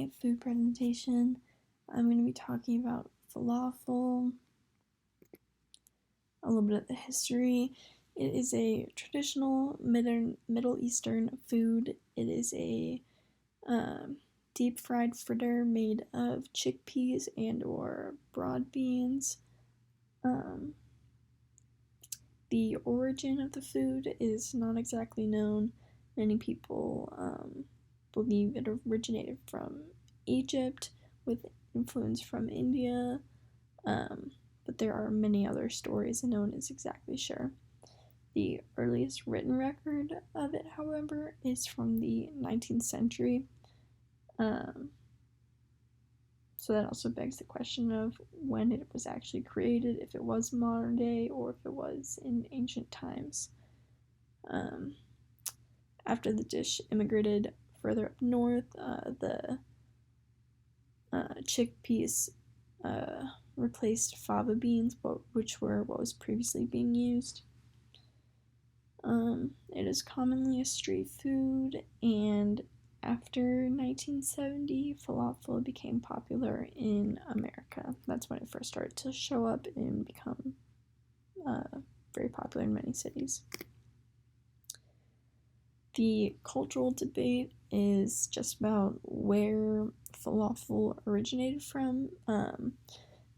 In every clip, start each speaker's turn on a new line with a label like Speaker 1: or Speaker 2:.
Speaker 1: my food presentation, I'm going to be talking about falafel, a little bit of the history. It is a traditional Middle Eastern food. It is a deep fried fritter made of chickpeas and or broad beans. The origin of the food is not exactly known. Many people believe it originated from Egypt with influence from India, but there are many other stories and no one is exactly sure. The earliest written record of it, however, is from the 19th century. So that also begs the question of when it was actually created, if it was modern day or if it was in ancient times. After the dish immigrated further up north, the chickpeas replaced fava beans, which were what was previously being used. It is commonly a street food, and after 1970, falafel became popular in America. That's when it first started to show up and become very popular in many cities. The cultural debate is just about where falafel originated from.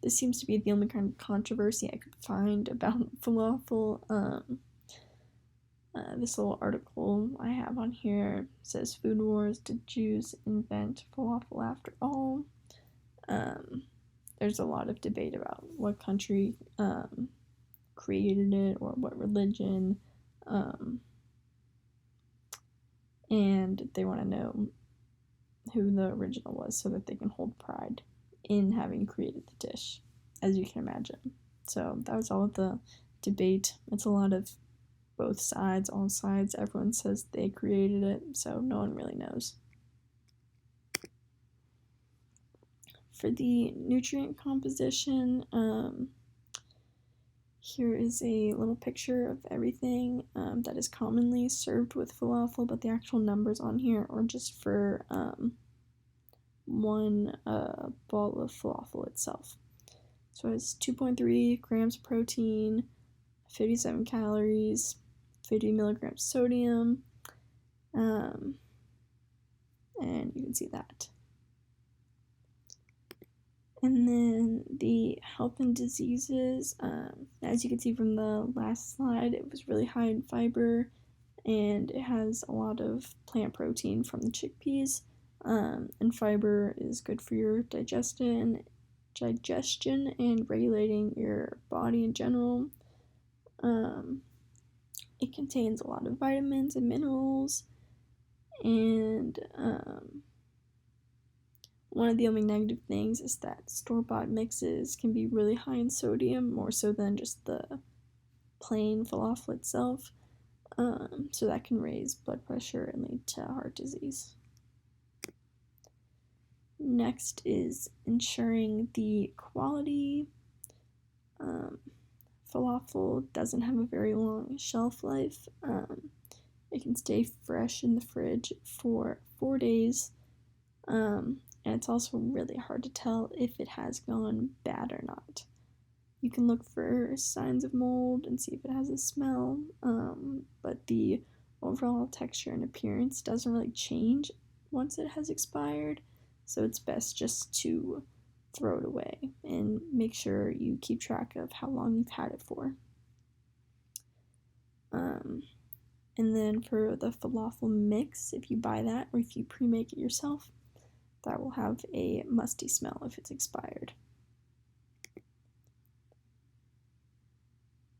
Speaker 1: This seems to be the only kind of controversy I could find about falafel. This little article I have on here says, Food Wars, did Jews invent falafel after all? There's a lot of debate about what country created it or what religion, and they want to know who the original was so that they can hold pride in having created the dish, as you can imagine. So that was all the debate. It's a lot of both sides, all sides. Everyone says they created it, so no one really knows. For the nutrient composition, here is a little picture of everything that is commonly served with falafel, but the actual numbers on here are just for one ball of falafel itself. So it's 2.3 grams of protein, 57 calories, 50 milligrams sodium, and you can see that. And then the health and diseases, as you can see from the last slide, it was really high in fiber, and it has a lot of plant protein from the chickpeas, and fiber is good for your digestion and regulating your body in general. It contains a lot of vitamins and minerals, and one of the only negative things is that store-bought mixes can be really high in sodium, more so than just the plain falafel itself, so that can raise blood pressure and lead to heart disease. Next is ensuring the quality. Falafel doesn't have a very long shelf life. It can stay fresh in the fridge for 4 days, and it's also really hard to tell if it has gone bad or not. You can look for signs of mold and see if it has a smell, but the overall texture and appearance doesn't really change once it has expired, so it's best just to throw it away and make sure you keep track of how long you've had it for. And then for the falafel mix, if you buy that or if you pre-make it yourself, that will have a musty smell if it's expired.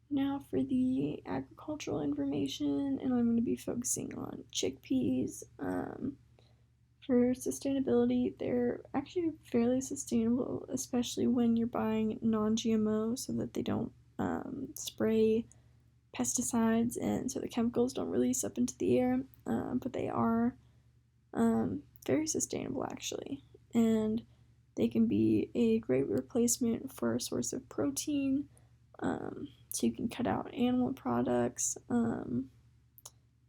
Speaker 1: Now for the agricultural information, and I'm going to be focusing on chickpeas. For sustainability, they're actually fairly sustainable, especially when you're buying non-GMO so that they don't spray pesticides and so the chemicals don't release up into the air, but they are very sustainable actually, and they can be a great replacement for a source of protein, so you can cut out animal products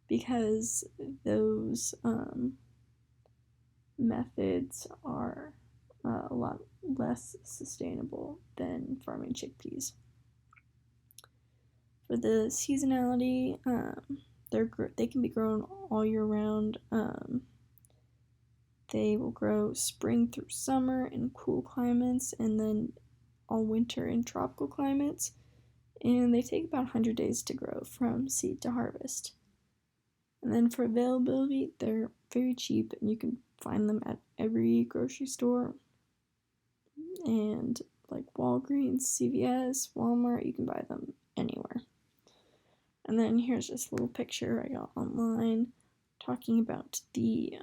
Speaker 1: because those methods lot less sustainable than farming chickpeas. For the seasonality, they can be grown all year round. They will grow spring through summer in cool climates, and then all winter in tropical climates. And they take about 100 days to grow from seed to harvest. And then for availability, they're very cheap, and you can find them at every grocery store and like Walgreens, CVS, Walmart. You can buy them anywhere. And then here's this little picture I got online talking about the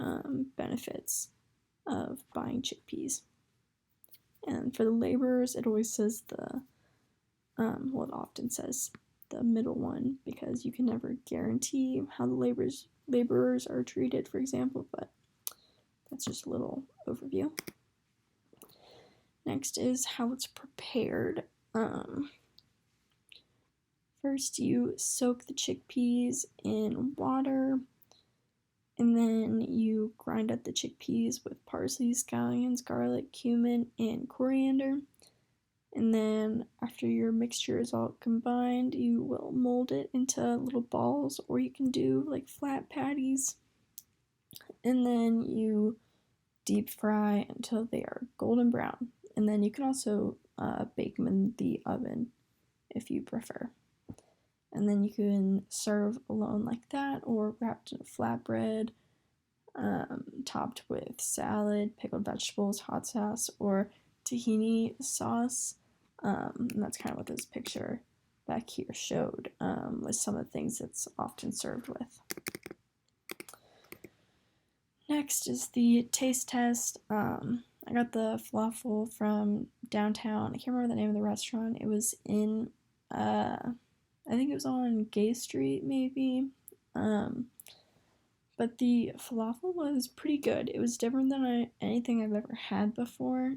Speaker 1: benefits of buying chickpeas. And for the laborers, it always says it often says the middle one, because you can never guarantee how the laborers are treated, for example, but that's just a little overview. Next is how it's prepared. First, you soak the chickpeas in water, and then you grind up the chickpeas with parsley, scallions, garlic, cumin, and coriander. And then after your mixture is all combined, you will mold it into little balls, or you can do like flat patties. And then you deep fry until they are golden brown. And then you can also bake them in the oven if you prefer. And then you can serve alone like that, or wrapped in a flatbread, topped with salad, pickled vegetables, hot sauce, or tahini sauce. And that's kind of what this picture back here showed, with some of the things it's often served with. Next is the taste test. I got the falafel from downtown. I can't remember the name of the restaurant. It was in, I think it was on Gay Street, maybe. But the falafel was pretty good. It was different than anything I've ever had before.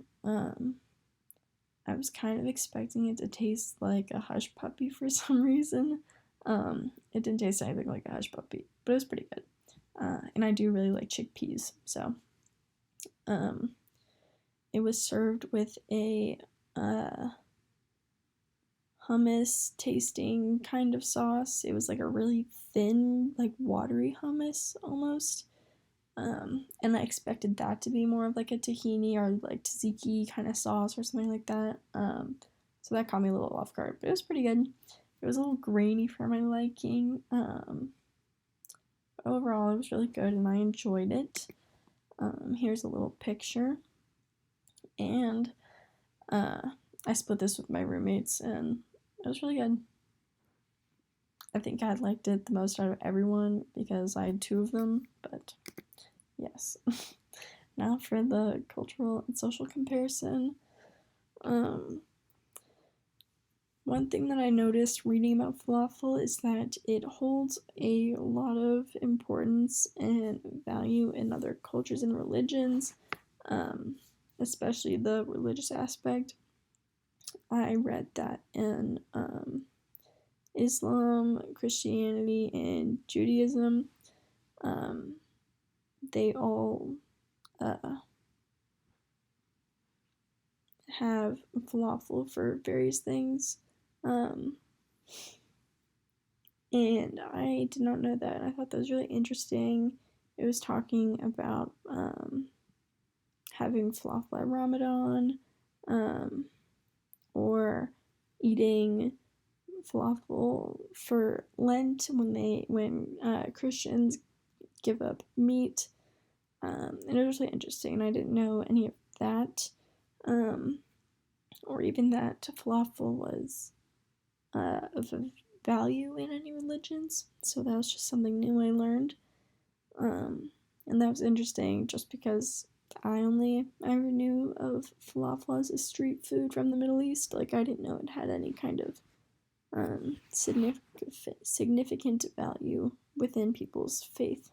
Speaker 1: I was kind of expecting it to taste like a hush puppy for some reason. It didn't taste anything like a hush puppy, but it was pretty good. And I do really like chickpeas, so it was served with a hummus tasting kind of sauce. It was like a really thin, like watery hummus almost. And I expected that to be more of like a tahini or like tzatziki kind of sauce or something like that. So that caught me a little off guard, but it was pretty good. It was a little grainy for my liking. Overall, it was really good and I enjoyed it. Here's a little picture. And I split this with my roommates and it was really good. I think I liked it the most out of everyone because I had two of them, but yes. Now for the cultural and social comparison. One thing that I noticed reading about falafel is that it holds a lot of importance and value in other cultures and religions, especially the religious aspect. I read that in Islam, Christianity, and Judaism, they all have falafel for various things. And I did not know that. I thought that was really interesting. It was talking about having falafel at Ramadan, or eating falafel for Lent when Christians give up meat. And it was really interesting, and I didn't know any of that, or even that falafel was of a value in any religions. So that was just something new I learned, and that was interesting just because I only ever knew of falafel as a street food from the Middle East. Like, I didn't know it had any kind of significant value within people's faith.